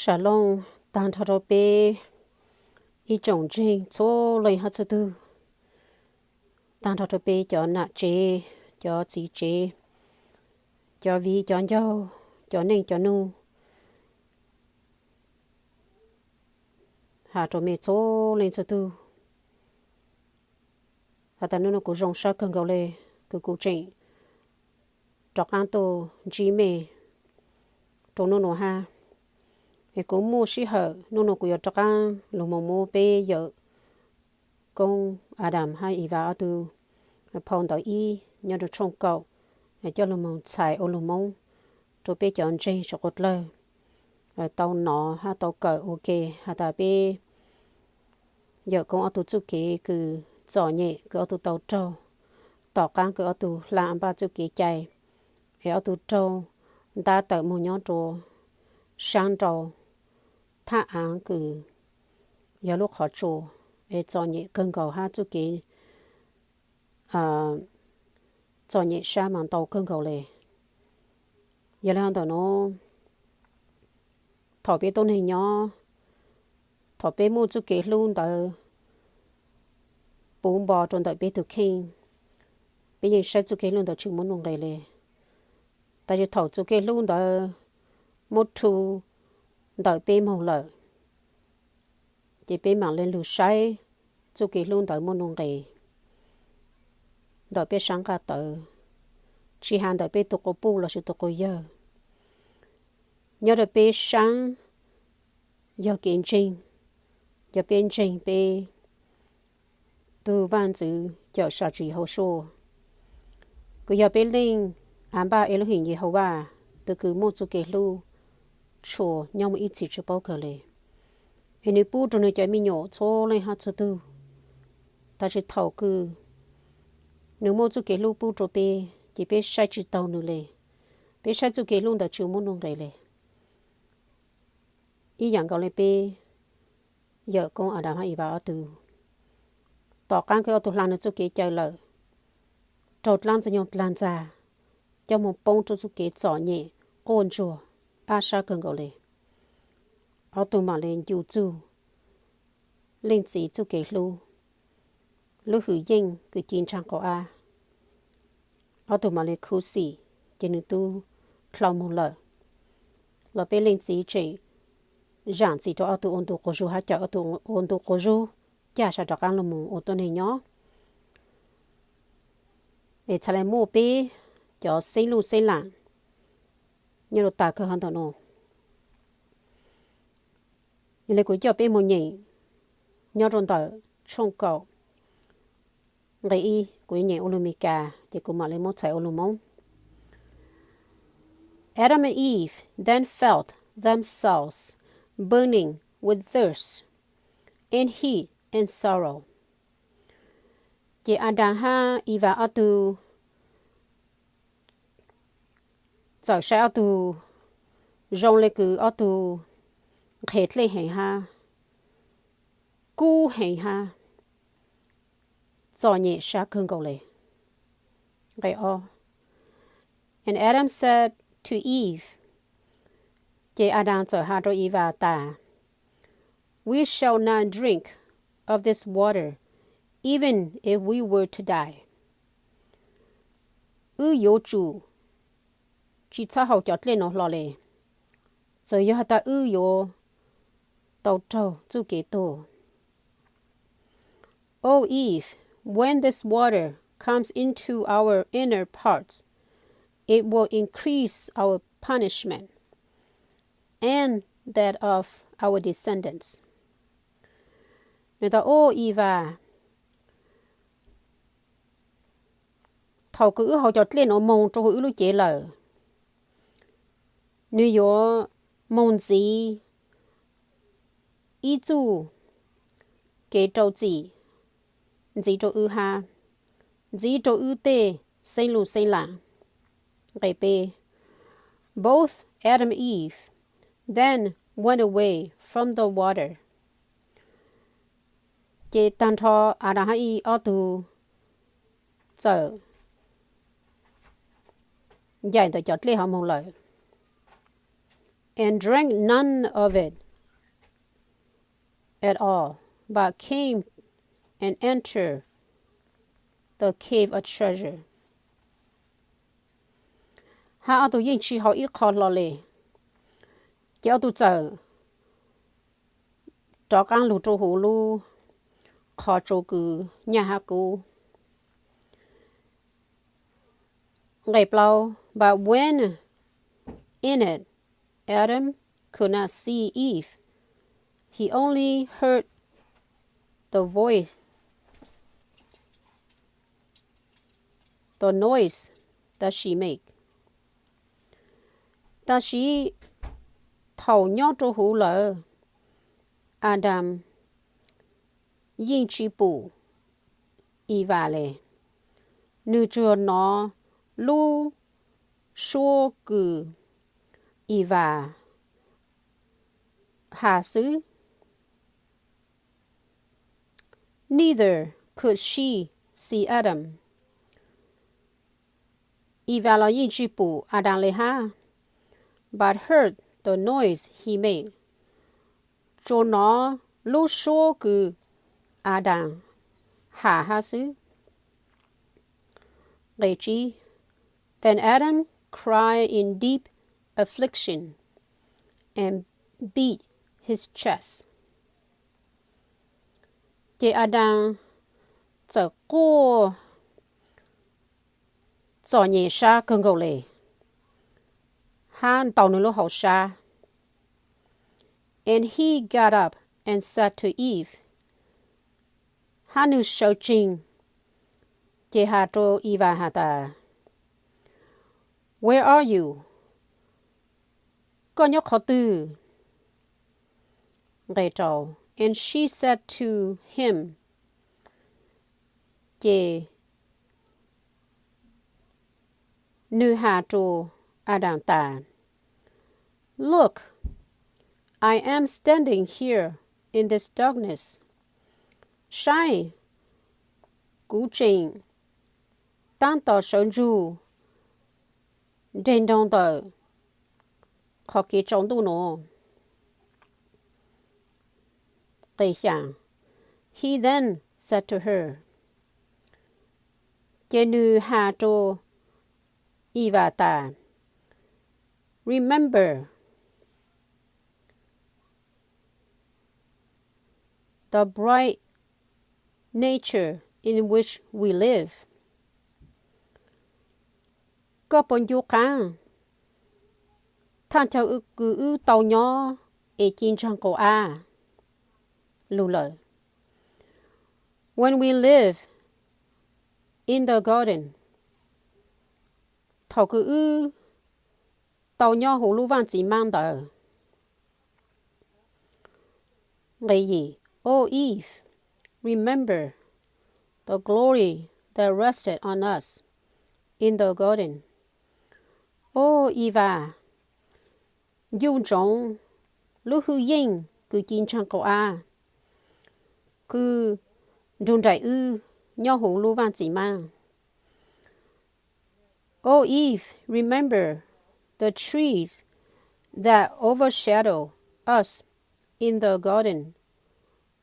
Shalom, tan thọ bê, ý trồng trên số lên hết số tư, tan thọ bê cho nạ chế, cho chỉ chế, cho vi cho dâu, cho nên cho nu, hà trộm mẹ số lên số tư, hà ta nó cũng rong sắc cần gạo lê, cứ cụ trình, trọc ăn tô, chỉ mẹ, trộn nó ha. Thì cũng mua xí hở nó cũng cho ăn lúc mà mua bê giờ con Adam hay Eva từ phong tới y nhớ được trong cầu để cho lúc mà xài ô lúc mông rồi bê chọn trên sọc cột lơ tàu nọ ha tàu cờ ok ha ta bê giờ con ở tụ chú kế cứ giỏ nhẹ cứ ở tụ tàu trâu tỏ căng cứ ở tụ làm ba chú kế chạy ở tụ trâu ta tới một nhóm trâu sang trâu thà ăn cứ giờ lúc họ trâu để cho nhẹ cân cầu ha chú kế cho nhẹ sa mang tàu cân cầu lệ giờ là tàu nó thọ bé tôn hình nhỏ thọ bé mua chú kế luôn tàu bốn bò trong tàu bé từ kinh bây giờ sẽ chú kế luôn tàu chừng muốn nông lệ lệ tại vì thọ chú kế luôn tàu một thu tàu bé màu lợ chỉ bé mang lên lù say chú kế luôn tàu muốn nông lệ đợi bé sáng cả tờ chỉ hàng đợi bé tụ cổ bu là sự tụ cổ giờ nhớ đợi bé sáng giờ kiến trình giờ bên trình bé từ văn chữ giờ sao chỉ hậu số cứ giờ bé linh anh ba Elohim Yehovah từ cứ một số cái lu chùa nhau một ít chỉ cho bao cờ lệ hình như bu trong nơi chạy mi nhổ cho lên hát số tư ta chỉ thầu cứ nếu mua chú kế lu bu cho bé chỉ bé sai chỉ tàu nữa lệ bé sai chú kế luôn đã chịu muốn nông lệ lệ ý dạng gọi là bé giờ con ở đằng hay vào từ tỏ căng cái ô tô lan nó chú kế chơi lợ trột lan cho nhau lan ra cho một bông cho chú kế giỏ nhẹ ôn chùa a sa cần gọi lệ ô tô mà lên dù chú lên chỉ chú kế lu hử dinh cứ chín trang có a ở tụ mà lấy khu xì cho nên tu khâu một lợ là bên lên chỉ chỉ giảng chỉ cho ở tụ ôn tụ cô chú hát cho ở tụ ôn tụ cô chú cha sẽ cho ăn luôn một tuần này nhó để trả lại mua bé cho xây lu xây làng như là ta cơ hơn tao nó như là của cho bé một nhỉ nhớ trong tờ trong cầu ngày y của nhà Olumika thì cũng mà lên một trái Olumong. Adam and Eve then felt themselves burning with thirst and heat and sorrow. Thì Adam ha Eva ở tu giờ sẽ ở tu rong lên cứ ở tu hết lên hay ha cú hay ha cho nhẹ sa cơn cầu lệ. And Adam said to Eve, Chị Adam cho ha rồi Eva ta, we shall not drink of this water, even if we were to die. Yếu chủ, chỉ cho hậu chọt lên nó lò lệ. Rồi yếu ta yếu tàu trâu chú kế tổ. Oh Eve, when this water comes into our inner parts, it will increase our punishment and that of our descendants. Người ta Eva, thầu cứ họ chọt lên ở mông cho hữu lúc chế lờ. Nếu có mông gì, ý chú, kế trâu gì, dĩ trâu ha, dĩ trâu tê, xây lù xây lạng. Both Adam and Eve then went away from the water. Chị tan thọ Adam hay ở tu giờ dạy tới chọt lê họ mong lợi. and drank none of it at all, but came and entered the cave of treasure. Ha tu yin chi ho I khó lo le. Kéo tu chờ. Đó càng lũ trô hú lũ. Khó trô cư nhà hạ cú. Ngày bao. But when in it, Adam could not see Eve. He only heard the voice, the noise that she made. Ta she thầu nhó trô hú lỡ. Adam yin chi bù Eva lệ. Nữ chùa nó lu số cử Eva hạ sứ. Neither could she see Adam. Eva lo yin chi bù Adam lệ ha. But heard the noise he made. Cho nó lu số cử Adam hạ sứ. Then Adam cried in deep affliction and beat his chest. Thì Adam trở cô trở nhẹ xa cơn gầu lệ. Han tàu nữ lô hậu xa. And he got up and said to Eve, Han nữ sầu trình. Thì hà trô Eva hà ta. Where are you? Con nhóc khó tư. Gây trầu. And she said to him, Chị nữ hà trô Adam ta. Look, I am standing here in this darkness. Shine. Cú trình. Tan tỏ sơn ru. Đền đông tờ. Khó kì trống tu nô. Gây xàng. He then said to her, Chê nữ hà trô Eva ta. Remember the bright nature in which we live. Có bọn dụ kháng. Thang cháu ư tàu nhỏ ê chín trang cổ à. Lưu lời. When we live in the garden, thảo ư tàu nhỏ hổ lưu văn chỉ mang đờ. Ngày gì? Oh Eve, remember the glory that rested on us in the garden. Oh Eva, dung trống lúc hư yên cứ chín trang cổ à. Cứ đun đại ư nhỏ hổ lưu văn chỉ mang. Oh Eve, remember the trees that overshadow us in the garden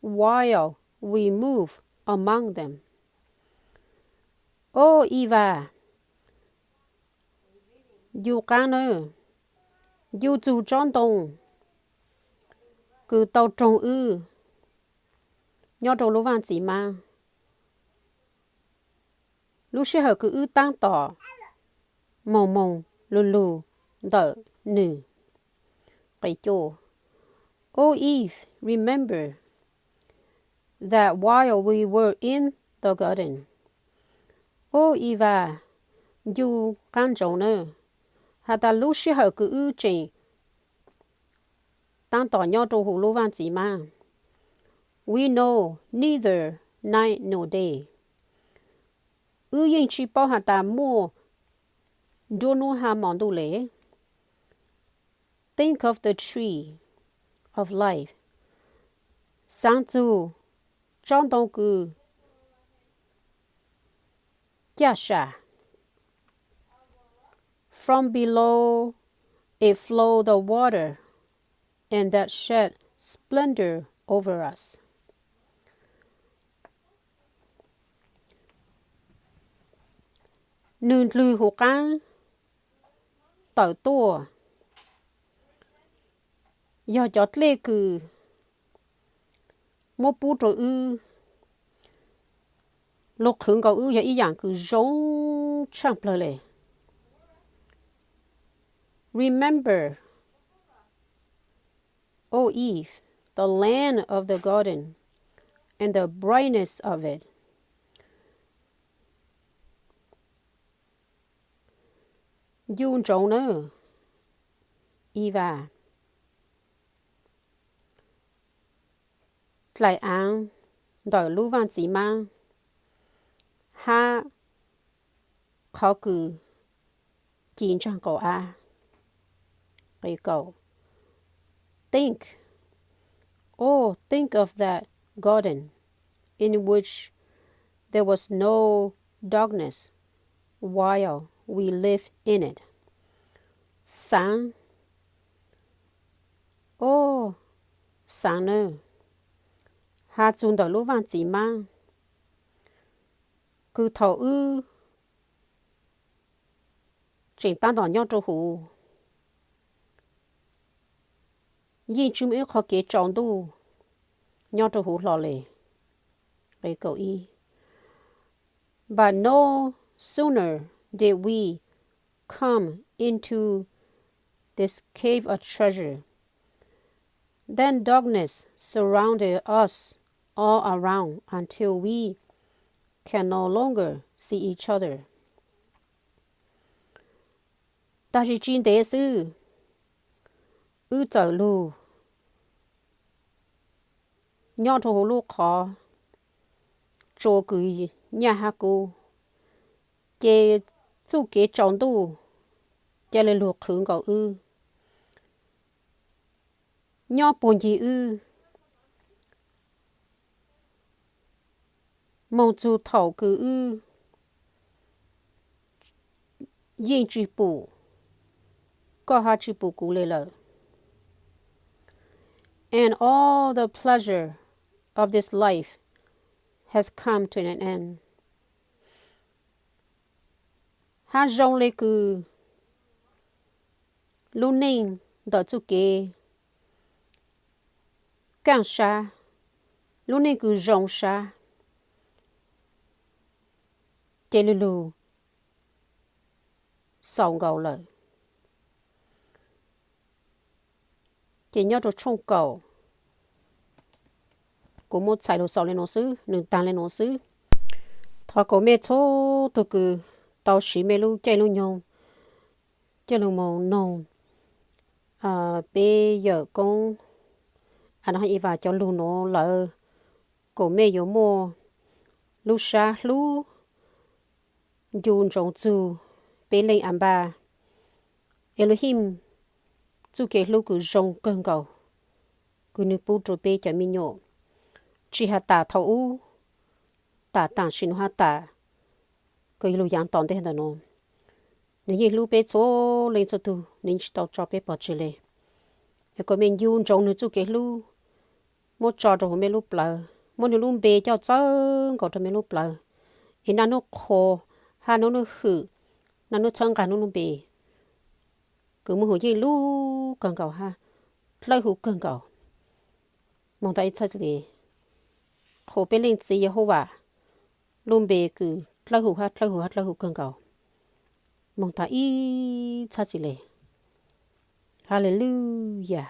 while we move among them. Oh Eva, dù ca nơ, dù chủ tròn tông, cứ tàu trông ư, nhỏ trông lũ văn chỉ mang. Lúc sẽ hở cứ ư tăng tỏ, mông mông, lù lù, đỡ, nữ. Cái chỗ. Oh Eve, remember that while we were in the garden. Oh Eva, dù can trông nơ, hà ta lúc sẽ hở cứ ư trình, tăng tỏ nhỏ trông hù lũ văn chỉ mang. We know neither night nor day. Ư yên chỉ bao hà ta mua đô nô hà mong đô lễ. Think of the tree of life. Sáng chú trong đông cư Yasha. From below It flowed the water, and that shed splendor over us. Nương lưu hồ cá tàu tua do chót lê cử mô bú trò ư lúc hướng cầu ư ya ý dạng cử giống chẳng plơ lệ. Remember, O Eve, the land of the garden and the brightness of it. Dùn trống nữa, Eva. Lại án, đòi lưu văn chỉ mang. Ha, khó cử, chín chẳng cầu à. Cái cầu. Think, oh, think of that garden in which there was no darkness while we lived in it. Sáng, oh, sáng nữa. Hà chung đòi lưu văn chỉ mang. Cứ thầu ư. Chính ta đòi nhau trô hù. Yên chung ưu khó kế trọng đu. Nhau trô hù lò lệ. Cái cầu y. But no sooner did we come into this cave of treasure, then darkness surrounded us all around until we can no longer see each other. Ta chỉ chín tế sư, ư trở lù, nhỏ thô hồ lù khó, trô cử nhà hạ cô, kê chú kế trọng đu, kê lê lù khứng cầu ư. Nhỏ bồn gì ư, mong chú thảo cử ư, yên chư bù, có hạ chư bù cú lê lợ. And all the pleasure of this life has come to an end. Ha rong lê cư, lưu ninh đỡ chú kế, càng xa, lưu ninh cư rong xa. Chê lưu lưu, sòng gầu lợi. Chê nhớ đồ trông cầu. Cô mô chạy đồ sầu lên nó sư, nâng tăng lên nó sư. Thọ cổ mê chô tù cử, tàu xí mê lưu chê lưu nhông. Chê lưu mông nông. Bê giờ con, anh hỏi y vào cho lưu nó lỡ. Cổ mê yếu mô, lưu xa lưu. Dùn trông chú, bê lên ảm bà. Elohim, chú kê lưu cử rong cơn cầu. Cử nữ bù trô bê cho mi nhộ. Chỉ hạt tả thấu u. Tả tảng xin hoa tả. Cử lưu giang tòn tên nó. Nếu như lưu bê chô lên cho tù. Nên chỉ tàu cho bê bỏ chê lê. Hãy có mình dùn trông nữ chú kê lưu. Một trò trò mê lưu blờ. Một nữ lưu bê cho chân có cho mê lưu blờ. Ý nà nó khô. Hà nó hử. Nà nó chân cả nó bê. Cứ mù hù dì lưu cần cầu ha. Lời hù cần cầu. Mong ta ít chắc gì. Khổ bê lên gì hô bà. Luôn bê cứ lời hù hát lời hù cần cầu. Mong ta ít chắc gì lệ. Hallelujah.